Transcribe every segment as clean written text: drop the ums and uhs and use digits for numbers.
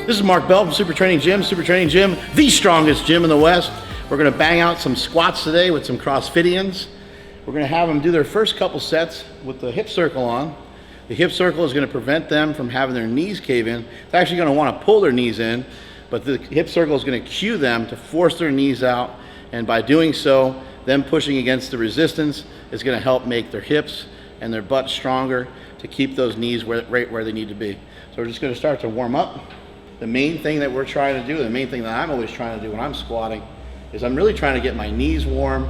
This is Mark Bell from Super Training Gym, the strongest gym in the West. We're gonna bang out some squats today with some CrossFitians. We're gonna have them do their first couple sets with the hip circle on. The hip circle is gonna prevent them from having their knees cave in. They're actually gonna wanna pull their knees in, but the hip circle is gonna cue them to force their knees out, and by doing so, them pushing against the resistance is gonna help make their hips and their butt stronger to keep those knees right where they need to be. So we're just gonna start to warm up. The main thing that we're trying to do, the main thing that I'm always trying to do when I'm squatting, is I'm really trying to get my knees warm,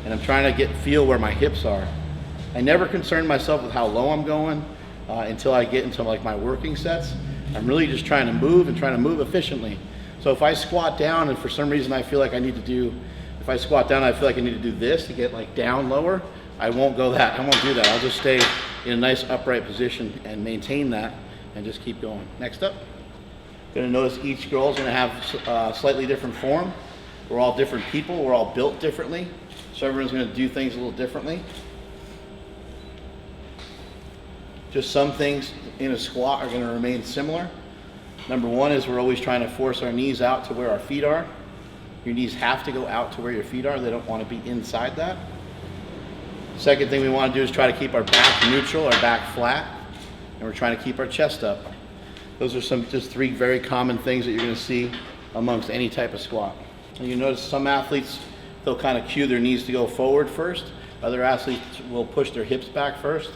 and I'm trying to feel where my hips are. I never concern myself with how low I'm going until I get into like my working sets. I'm really just trying to move and trying to move efficiently. So if I squat down and for some reason I feel like I need to do, if I squat down I feel like I need to do this to get like down lower, I won't go that, I won't do that. I'll just stay in a nice upright position and maintain that and just keep going. Next up. Gonna notice each girl is gonna have slightly different form. We're all different people, we're all built differently. So everyone's gonna do things a little differently. Just some things in a squat are gonna remain similar. Number one is we're always trying to force our knees out to where our feet are. Your knees have to go out to where your feet are. They don't wanna be inside that. Second thing we wanna do is try to keep our back neutral, our back flat, and we're trying to keep our chest up. Those are just three very common things that you're gonna see amongst any type of squat. And you notice some athletes, they'll kind of cue their knees to go forward first. Other athletes will push their hips back first.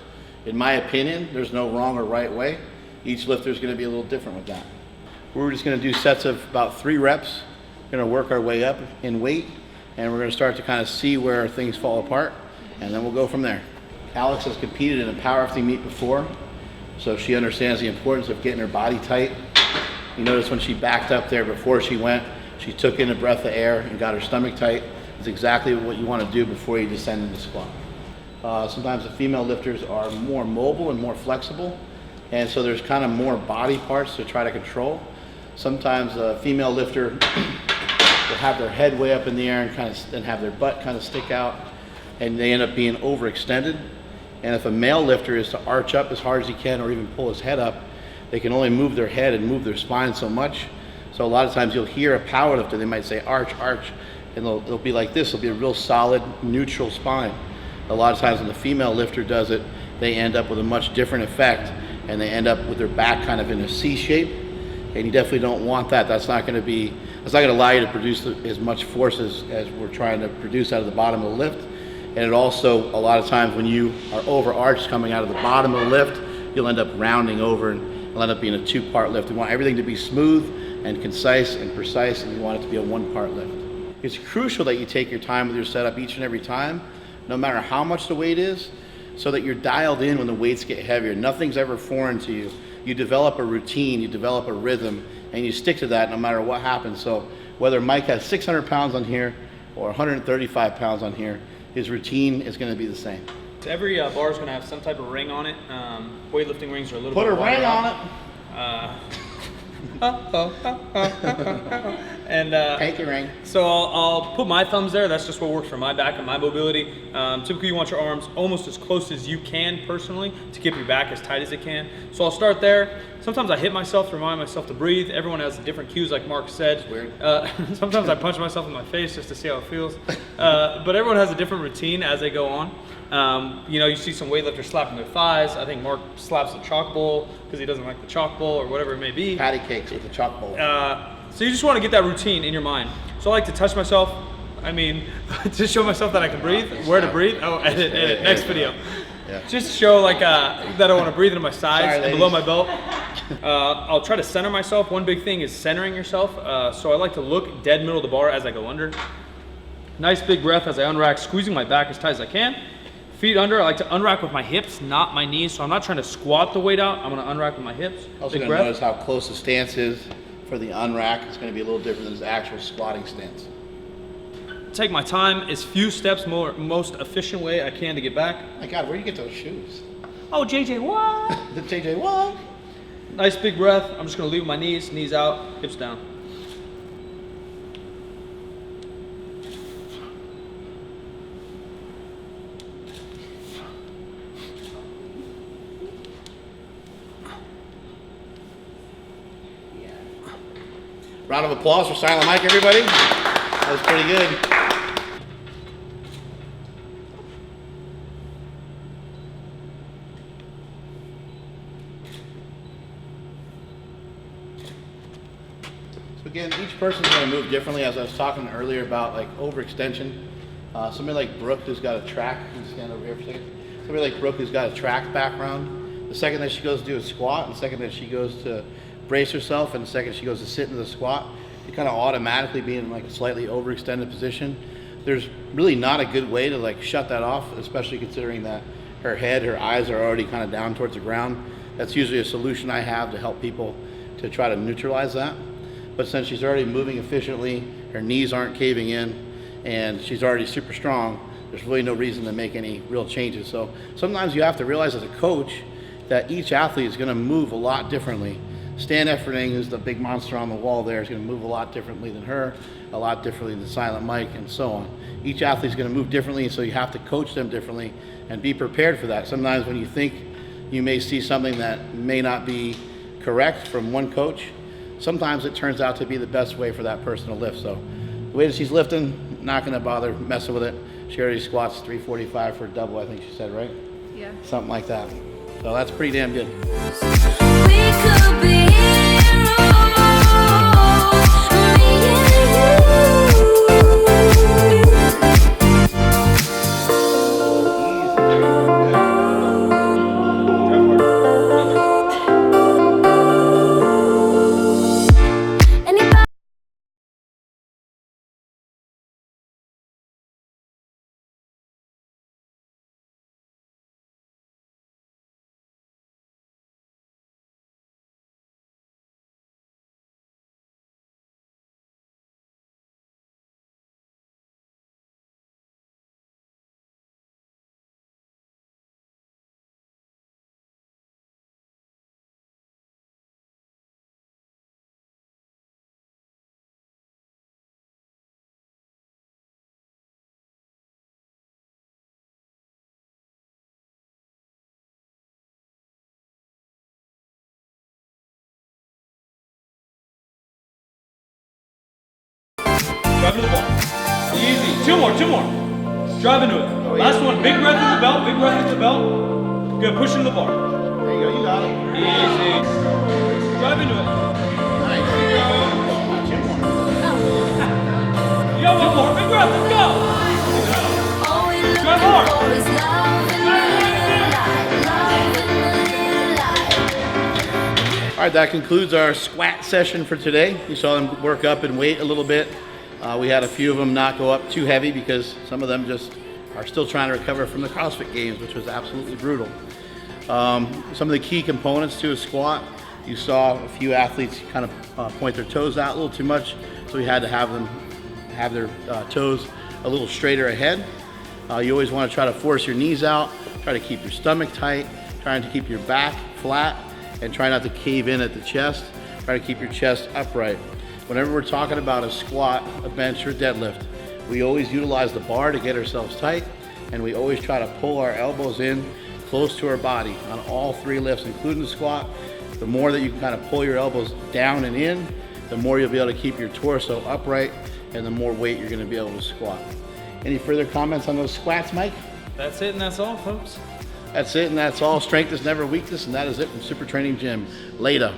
In my opinion, there's no wrong or right way. Each lifter is gonna be a little different with that. We're just gonna do sets of about 3 reps. We're gonna work our way up in weight, and we're gonna start to kind of see where things fall apart, and then we'll go from there. Alex has competed in a powerlifting meet before, so she understands the importance of getting her body tight. You notice when she backed up there before she went, she took in a breath of air and got her stomach tight. It's exactly what you want to do before you descend into squat. Sometimes the female lifters are more mobile and more flexible, and so there's kind of more body parts to try to control. Sometimes a female lifter will have their head way up in the air and have their butt kind of stick out, and they end up being overextended. And if a male lifter is to arch up as hard as he can or even pull his head up, they can only move their head and move their spine so much. So a lot of times you'll hear a power lifter, they might say arch, arch, and they'll be like this. It'll be a real solid, neutral spine. A lot of times when the female lifter does it, they end up with a much different effect, and they end up with their back kind of in a C shape. And you definitely don't want that. That's not gonna allow you to produce as much force as we're trying to produce out of the bottom of the lift. And it also, a lot of times when you are overarched coming out of the bottom of the lift, you'll end up rounding over and it'll end up being a 2-part lift. We want everything to be smooth and concise and precise, and you want it to be a 1-part lift. It's crucial that you take your time with your setup each and every time, no matter how much the weight is, so that you're dialed in when the weights get heavier. Nothing's ever foreign to you. You develop a routine, you develop a rhythm, and you stick to that no matter what happens. So whether Mike has 600 pounds on here or 135 pounds on here, his routine is going to be the same. So every bar is going to have some type of ring on it. Weightlifting rings are a little bit. Put a ring on it. And take your ring. So I'll put my thumbs there. That's just what works for my back and my mobility. Typically you want your arms almost as close as you can personally to keep your back as tight as it can. So I'll start there. Sometimes I hit myself to remind myself to breathe. Everyone has different cues, like Mark said. It's weird. Sometimes I punch myself in my face just to see how it feels. But everyone has a different routine as they go on. You know, you see some weightlifters slapping their thighs. I think Mark slaps the chalk bowl because he doesn't like the chalk bowl or whatever it may be. Patty cakes with the chalk bowl. So you just want to get that routine in your mind. So I like to touch myself. I mean, to show myself that I can breathe, where to breathe. Oh, edit, next video. Yeah. Just to show like that I want to breathe into my sides and below my belt. I'll try to center myself. One big thing is centering yourself. So I like to look dead middle of the bar as I go under. Nice big breath as I unrack, squeezing my back as tight as I can. Feet under, I like to unrack with my hips, not my knees. So I'm not trying to squat the weight out. I'm going to unrack with my hips. Also going to notice how close the stance is for the unrack. It's going to be a little different than his actual squatting stance. Take my time, as few steps, most efficient way I can to get back. My God, where do you get those shoes? Oh, JJ, what? The JJ what? Nice big breath. I'm just gonna leave my knees out, hips down. Round of applause for Silent Mike, everybody. That was pretty good. So again, each person's going to move differently. As I was talking earlier about like overextension. Somebody like Brooke who's got a track, you can stand over here for a second. Somebody like Brooke who's got a track background. The second that she goes to do a squat, and the second that she goes to brace herself, and the second she goes to sit into the squat, you kind of automatically be in like a slightly overextended position. There's really not a good way to like shut that off, especially considering that her head, her eyes are already kind of down towards the ground. That's usually a solution I have to help people to try to neutralize that. But since she's already moving efficiently, her knees aren't caving in, and she's already super strong, there's really no reason to make any real changes. So sometimes you have to realize as a coach that each athlete is going to move a lot differently. Stan Efferding, who's the big monster on the wall there, is going to move a lot differently than her, a lot differently than Silent Mike, and so on. Each athlete is going to move differently, so you have to coach them differently and be prepared for that. Sometimes when you think you may see something that may not be correct from one coach, sometimes it turns out to be the best way for that person to lift. So the way that she's lifting, not going to bother messing with it. She already squats 345 for a double, I think she said, right? Yeah. Something like that. So that's pretty damn good. We could be Drive into the ball. Easy. Two more. Drive into it. Last one. Big breath in the belt. Big breath into the belt. Good. Push into the bar. There you go. You got it. Easy. Drive into it. Nice. Two more. You got one more. Big breath. Let's go. Drive hard. All right, that concludes our squat session for today. You saw them work up and weight a little bit. We had a few of them not go up too heavy because some of them just are still trying to recover from the CrossFit Games, which was absolutely brutal. Some of the key components to a squat, you saw a few athletes kind of point their toes out a little too much, so we had to have them have their toes a little straighter ahead. You always want to try to force your knees out, try to keep your stomach tight, trying to keep your back flat, and try not to cave in at the chest. Try to keep your chest upright. Whenever we're talking about a squat, a bench, or deadlift, we always utilize the bar to get ourselves tight, and we always try to pull our elbows in close to our body on all three lifts, including the squat. The more that you can kind of pull your elbows down and in, the more you'll be able to keep your torso upright, and the more weight you're going to be able to squat. Any further comments on those squats, Mike? That's it and that's all, folks. That's it and that's all. Strength is never weakness, and that is it from Super Training Gym. Later.